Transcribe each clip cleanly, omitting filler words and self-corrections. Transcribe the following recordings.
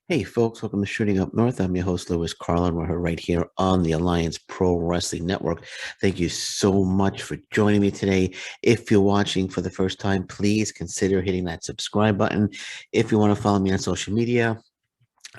Hey folks, welcome to Shooting Up North. I'm your host, Lewis Carlin. We're right here on the Alliance Pro Wrestling Network. Thank you so much for joining me today. If you're watching for the first time, please consider hitting that subscribe button. If you want to follow me on social media,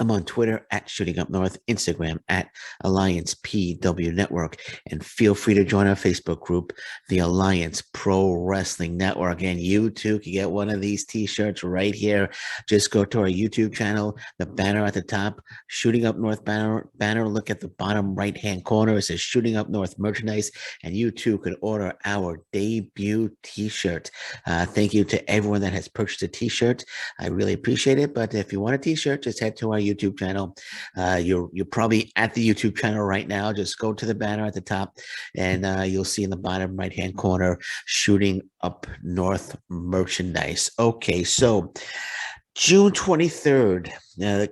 I'm on Twitter at Shooting Up North, Instagram at Alliance PW Network, and feel free to join our Facebook group, the Alliance Pro Wrestling Network. And you too can get one of these t-shirts right here. Just go to our YouTube channel, the banner at the top, Shooting Up North banner. Look at the bottom right-hand corner. It says Shooting Up North merchandise, and you too can order our debut t-shirt. Thank you to everyone that has purchased a t-shirt. I really appreciate it. But if you want a t-shirt, just head to our YouTube channel. You're probably at the YouTube channel right now. Just go to the banner at the top, and you'll see in the bottom right-hand corner, Shooting Up North merchandise. Okay, so June 23rd,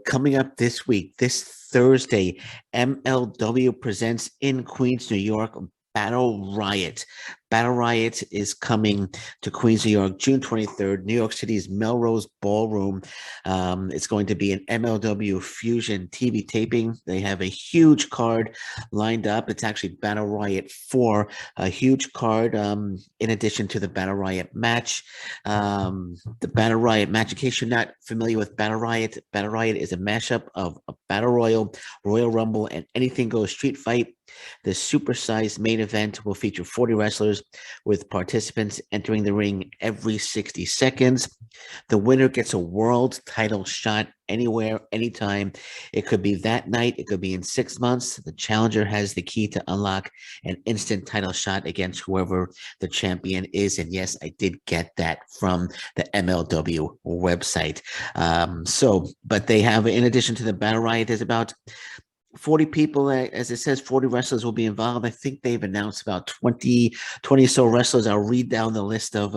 coming up this week, this Thursday, MLW presents in Queens, New York, Battle Riot. Battle Riot is coming to Queens, New York, June 23rd, New York City's Melrose Ballroom. It's going to be an MLW Fusion TV taping. They have a huge card lined up. It's actually Battle Riot 4, a huge card in addition to the Battle Riot match. The Battle Riot match, in case you're not familiar with Battle Riot is a mashup of a Battle Royal, Royal Rumble, and Anything Goes Street Fight. The supersized main event will feature 40 wrestlers with participants entering the ring every 60 seconds. The winner gets a world title shot anywhere, anytime. It could be that night. It could be in 6 months. The challenger has the key to unlock an instant title shot against whoever the champion is. And yes, I did get that from the MLW website. But they have, in addition to the Battle Riot, there's about 40 people, as it says, 40 wrestlers will be involved. I think they've announced about 20 or so wrestlers. I'll read down the list of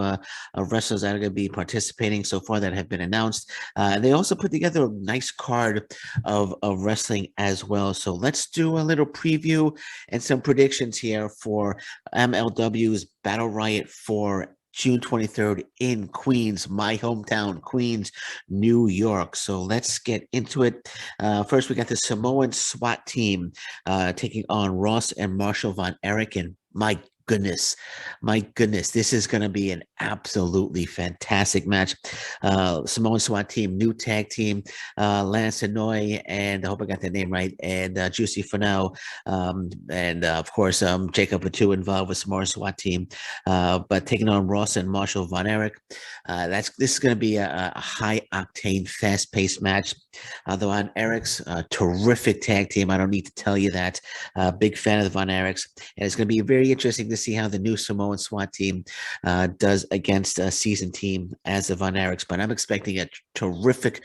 wrestlers that are going to be participating so far that have been announced. They also put together a nice card of wrestling as well. So let's do a little preview and some predictions here for MLW's Battle Riot for June 23rd in Queens, my hometown, Queens, New York. So let's get into it. First, we got the Samoan SWAT team taking on Ross and Marshall von Erich. And my goodness, this is going to be an absolutely fantastic match. Samoan SWAT team, new tag team, Lance Anoa'i, and I hope I got the name right, and Juicy Finau, and of course, Jacob Fatu involved with Samoan SWAT team, but taking on Ross and Marshall von Erich. This is going to be a high octane, fast paced match. The Von Erichs, terrific tag team. I don't need to tell you that. Big fan of the Von Erichs, and it's going to be very interesting to see how the new Samoan SWAT team does against a seasoned team as the Von Erichs. But I'm expecting a terrific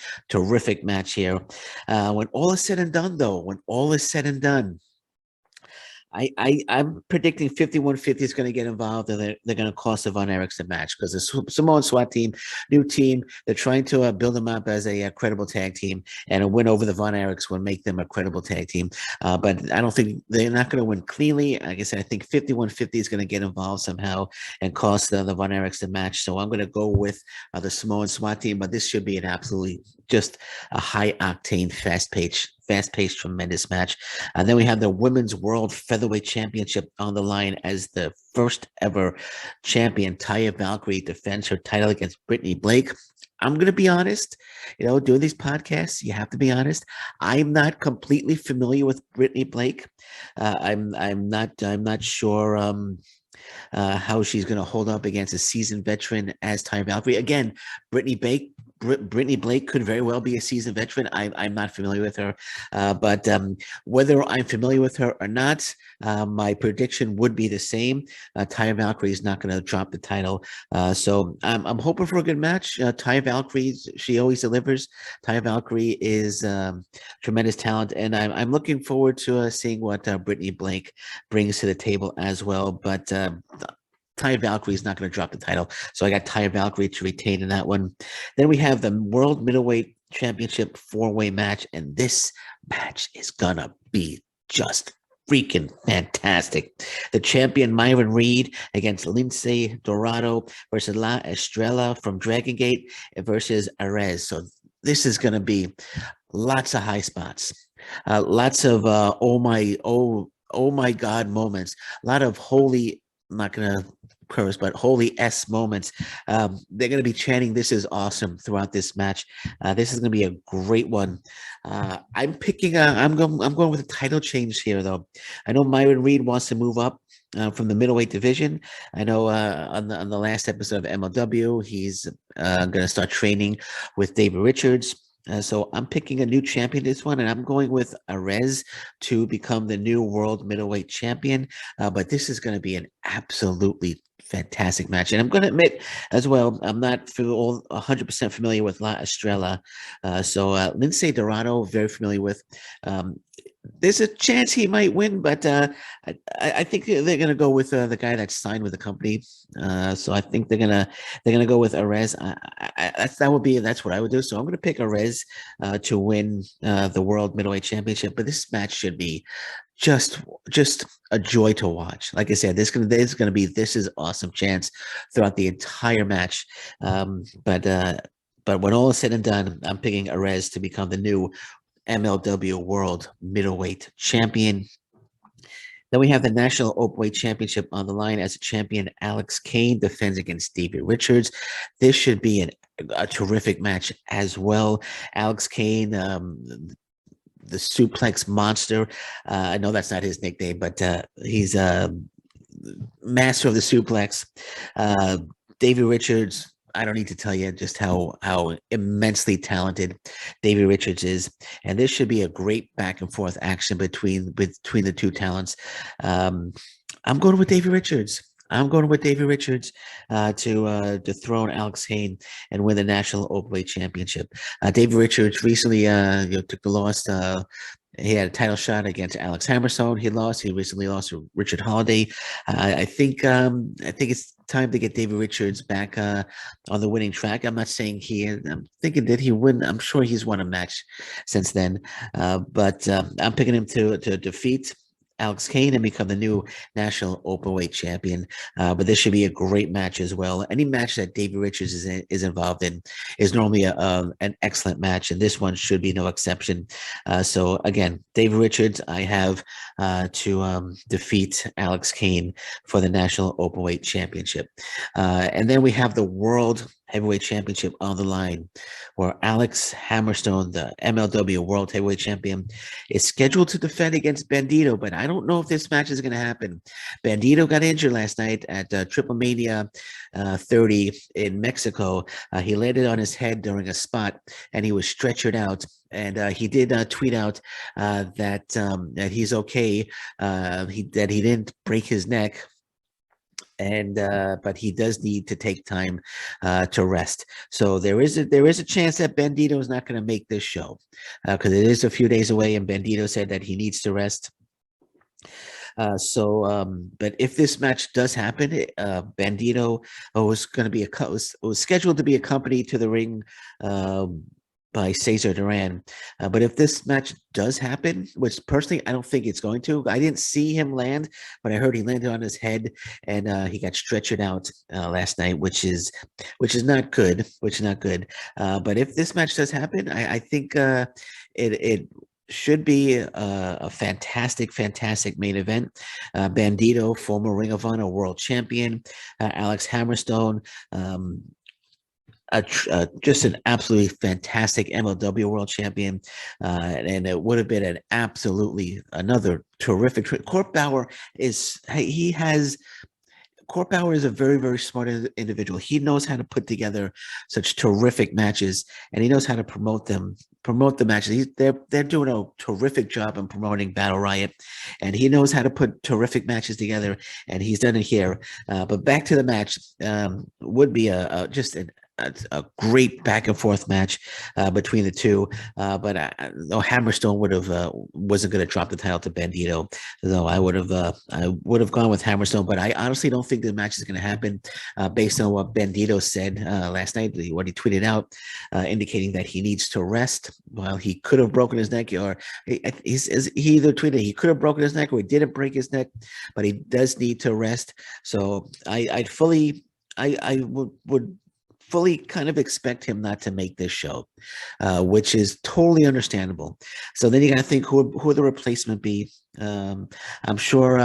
match here. When all is said and done, though, I'm predicting 5150 is going to get involved, and they're going to cost the Von Erichs the match, because the Samoan SWAT team, new team, they're trying to build them up as a credible tag team, and a win over the Von Erichs will make them a credible tag team. But I don't think they're not going to win cleanly. Like I said, I think 5150 is going to get involved somehow and cost the Von Erichs the match. So I'm going to go with the Samoan SWAT team, but this should be an absolutely just a high octane, fast-paced, tremendous match. And then we have the Women's World Featherweight Championship on the line as the first ever champion, Taya Valkyrie, defends her title against Brittany Blake. I'm going to be honest, doing these podcasts, you have to be honest. I'm not completely familiar with Brittany Blake. I'm not sure how she's going to hold up against a seasoned veteran as Taya Valkyrie. Again, Brittany Blake could very well be a seasoned veteran. I'm not familiar with her, but whether I'm familiar with her or not, my prediction would be the same. Taya Valkyrie is not going to drop the title, so I'm hoping for a good match. Taya Valkyrie, she always delivers. Taya Valkyrie is tremendous talent, and I'm looking forward to seeing what Brittany Blake brings to the table as well. But Taya Valkyrie is not going to drop the title. So I got Taya Valkyrie to retain in that one. Then we have the World Middleweight Championship 4-way match, and this match is going to be just freaking fantastic. The champion Myron Reed against Lince Dorado versus La Estrella from Dragon Gate versus Arez. So this is going to be lots of high spots, lots of oh my God moments, a lot of holy, I'm not going to curse, but holy S moments. They're going to be chanting, "This is awesome" throughout this match. This is going to be a great one. I'm going with a title change here, though. I know Myron Reed wants to move up from the middleweight division. I know on the last episode of MLW, he's going to start training with Davey Richards. So I'm picking a new champion this one, and I'm going with Arez to become the new world middleweight champion. But this is going to be an absolutely fantastic match. And I'm going to admit as well, I'm not 100% familiar with La Estrella. Lince Dorado, very familiar with. There's a chance he might win, but I think they're going to go with the guy that's signed with the company. So I think they're gonna go with Arez. That's what I would do. So I'm gonna pick Arez to win the World Middleweight Championship. But this match should be just a joy to watch. Like I said, this is awesome chance throughout the entire match. But when all is said and done, I'm picking Arez to become the new MLW World Middleweight Champion. Then we have the National Openweight Championship on the line as a champion. Alex Kane defends against Davey Richards. This should be a terrific match as well. Alex Kane, the suplex monster. I know that's not his nickname, but he's a master of the suplex. Davey Richards, I don't need to tell you just how immensely talented Davey Richards is, and this should be a great back and forth action between the two talents. I'm going with Davey Richards. To dethrone Alex Kane and win the National Openweight Championship. Davey Richards recently took the loss. He had a title shot against Alex Hammerstone. He lost. He recently lost to Richard Holiday. I think it's time to get Davey Richards back on the winning track. I'm not saying I'm thinking did he win? I'm sure he's won a match since then. But I'm picking him to defeat Alex Kane and become the new national openweight champion. But this should be a great match as well. Any match that Davey Richards is involved in is normally an excellent match, and this one should be no exception. So again, Davey Richards, I have to defeat Alex Kane for the national openweight championship. And then we have the world heavyweight championship on the line, where Alex Hammerstone, the MLW world heavyweight champion, is scheduled to defend against Bandido, but I don't know if this match is going to happen. Bandido got injured last night at Triple Mania 30 in Mexico. He landed on his head during a spot, and he was stretchered out. And he did tweet out that he's okay. That he didn't break his neck. And but he does need to take time to rest. So there is a chance that Bandido is not going to make this show because it is a few days away, and Bandido said that he needs to rest. But if this match does happen, Bandido was going to be was scheduled to be accompanied to the ring by Cesar Duran. But if this match does happen, which personally I don't think it's going to, I didn't see him land, but I heard he landed on his head and he got stretchered out last night, which is not good. But if this match does happen, I think it should be a fantastic main event. Bandido, former Ring of Honor world champion, Alex Hammerstone, just an absolutely fantastic MLW world champion, and it would have been an absolutely another terrific. Court Bauer is Court Bauer is a very, very smart individual. He knows how to put together such terrific matches, and he knows how to promote the matches. They're doing a terrific job in promoting Battle Riot, and he knows how to put terrific matches together, and he's done it here. But back to the match, would be just a great back and forth match between the two. But Hammerstone wasn't going to drop the title to Bandido, though I would have gone with Hammerstone. But I honestly don't think the match is going to happen based on what Bandido said last night, what he tweeted out, indicating that he needs to rest. While he could have broken his neck, or he either tweeted he could have broken his neck or he didn't break his neck, but he does need to rest. So I would fully kind of expect him not to make this show, which is totally understandable. So then you got to think who the replacement be. I'm sure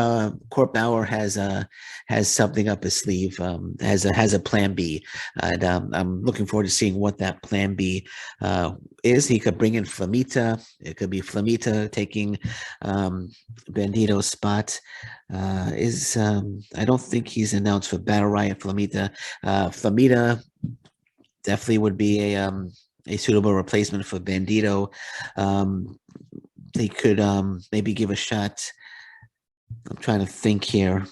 Court Bauer has something up his sleeve, has a plan B, and I'm looking forward to seeing what that plan B is. He could bring in Flamita. It could be Flamita taking Bandido's spot. I don't think he's announced for Battle Riot Flamita. Flamita definitely would be a suitable replacement for Bandido. They could maybe give a shot. I'm trying to think here.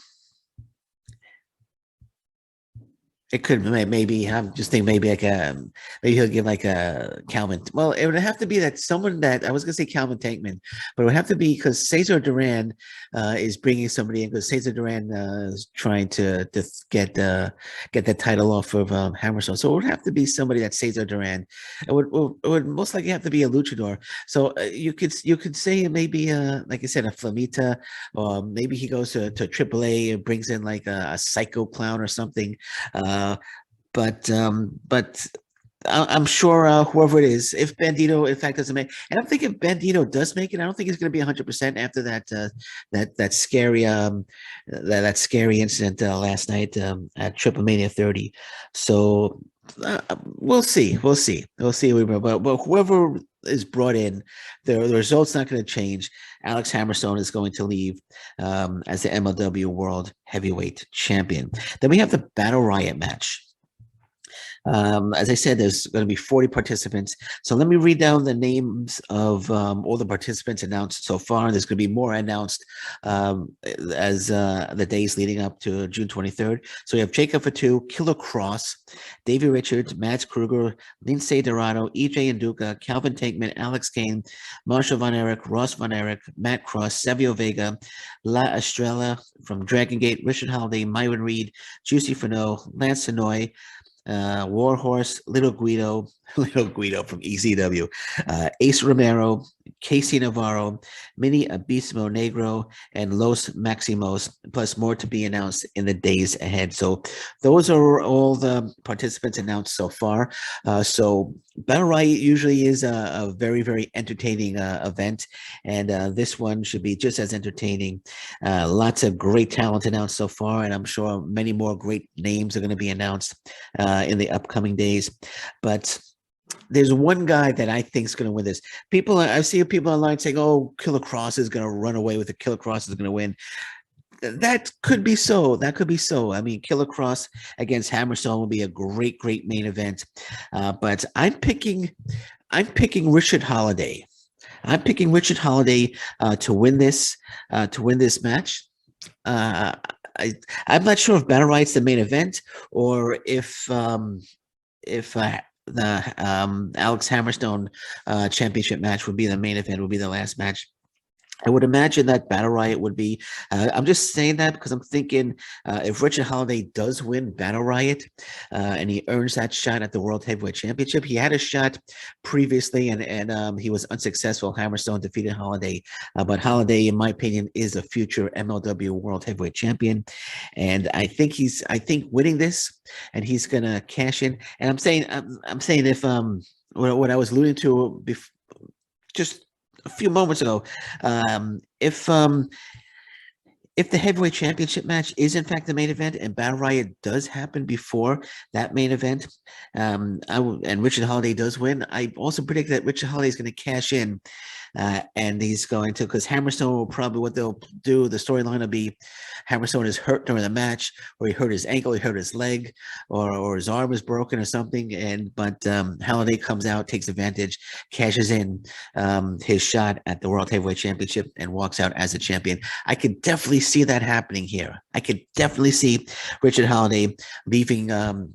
It could maybe have just think maybe like maybe he'll give like a Calvin. Well, it would have to be that someone that I was gonna say Calvin Tankman, but it would have to be because Cesar Duran is bringing somebody in because Cesar Duran is trying to get that title off of Hammerstone. So it would have to be somebody that Cesar Duran. It would most likely have to be a luchador. So you could say maybe like I said a Flamita, or maybe he goes to AAA and brings in like a Psycho Clown or something. But I'm sure whoever it is, if Bandido in fact doesn't make, and I'm thinking if Bandido does make it, I don't think it's going to be 100% after that scary that scary incident last night at Triple Mania 30. So we'll see. But whoever is brought in, the result's not going to change. Alex Hammerstone is going to leave as the MLW World Heavyweight Champion. Then we have the Battle Riot match. As I said, there's going to be 40 participants. So let me read down the names of all the participants announced so far. There's going to be more announced as the days leading up to June 23rd. So we have Jacob Fatu, Killer Kross, Davey Richards, Mads Krugger, Lince Dorado, EJ Nduka, Calvin Tankman, Alex Kane, Marshall Von Erich, Ross Von Erich, Matt Cross, Savio Vega, La Estrella from Dragon Gate, Richard Holiday, Myron Reed, Juicy Fano, Lance Anoa'i, Warhorse, Little Guido from ECW, Ace Romero, Casey Navarro, Mini Abismo Negro, and Los Maximos, plus more to be announced in the days ahead. So those are all the participants announced so far. So Battle Riot usually is a very, very entertaining event, and this one should be just as entertaining. Lots of great talent announced so far, and I'm sure many more great names are going to be announced in the upcoming days. But there's one guy that I think is going to win this. I see people online saying, "Oh, Killer Kross is going to run away with it. Killer Kross is going to win." That could be so. I mean, Killer Kross against Hammerstone will be a great, great main event. But I'm picking Richard Holiday. I'm picking Richard Holiday to win this match. I'm not sure if Battle Riot's the main event or if the Alex Hammerstone championship match would be the main event, would be the last match. I would imagine that Battle Riot would be. I'm just saying that because I'm thinking if Richard Holiday does win Battle Riot and he earns that shot at the World Heavyweight Championship, he had a shot previously and he was unsuccessful. Hammerstone defeated Holiday, but Holiday, in my opinion, is a future MLW World Heavyweight Champion, and I think winning this and he's gonna cash in. And I'm saying if what I was alluding to before, just a few moments ago, if the heavyweight championship match is in fact the main event and Battle Riot does happen before that main event, and Richard Holiday does win, I also predict that Richard Holiday is going to cash in, and he's going to, because Hammerstone will probably, what they'll do, the storyline will be Hammerstone is hurt during the match, or he hurt his ankle, he hurt his leg, or his arm is broken or something, but Holiday comes out, takes advantage, cashes in his shot at the World Heavyweight Championship and walks out as a champion. I could definitely see that happening here. I could definitely see Richard Holiday leaving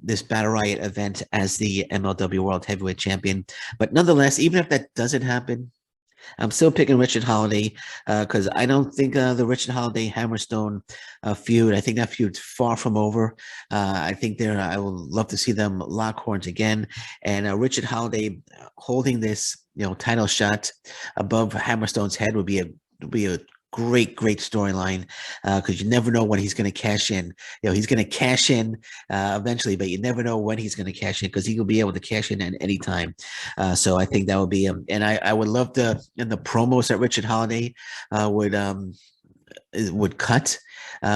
this Battle Riot event as the MLW World Heavyweight Champion. But nonetheless, even if that doesn't happen, I'm still picking Richard Holiday because I don't think the Richard Holiday Hammerstone feud, I think that feud's far from over. I think I would love to see them lock horns again. And Richard Holiday holding this, title shot above Hammerstone's head would be a great storyline because you never know when he's going to cash in. He's going to cash in eventually, but you never know when he's going to cash in because he will be able to cash in at any time. So I think that would be and I would love to in the promos that Richard Holiday would cut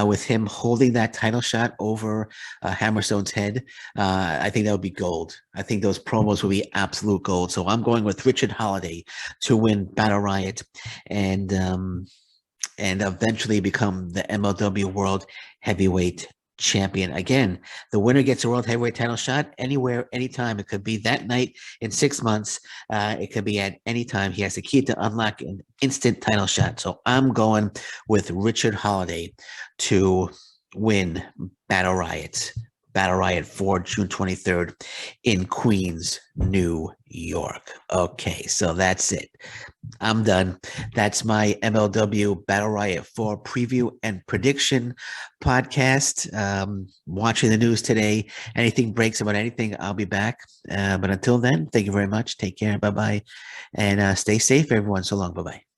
with him holding that title shot over Hammerstone's head. I think that would be gold. I think those promos would be absolute gold. So I'm going with Richard Holiday to win Battle Riot and eventually become the MLW World Heavyweight Champion. Again, the winner gets a World Heavyweight title shot anywhere, anytime. It could be that night in 6 months. It could be at any time. He has the key to unlock an instant title shot. So I'm going with Richard Holiday to win Battle Riot. Battle Riot for June 23rd in Queens, New York. Okay, so that's it. I'm done. That's my MLW Battle Riot 4 preview and prediction podcast. Watching the news today. Anything breaks about anything, I'll be back. But until then, thank you very much. Take care. Bye-bye. And stay safe, everyone. So long. Bye-bye.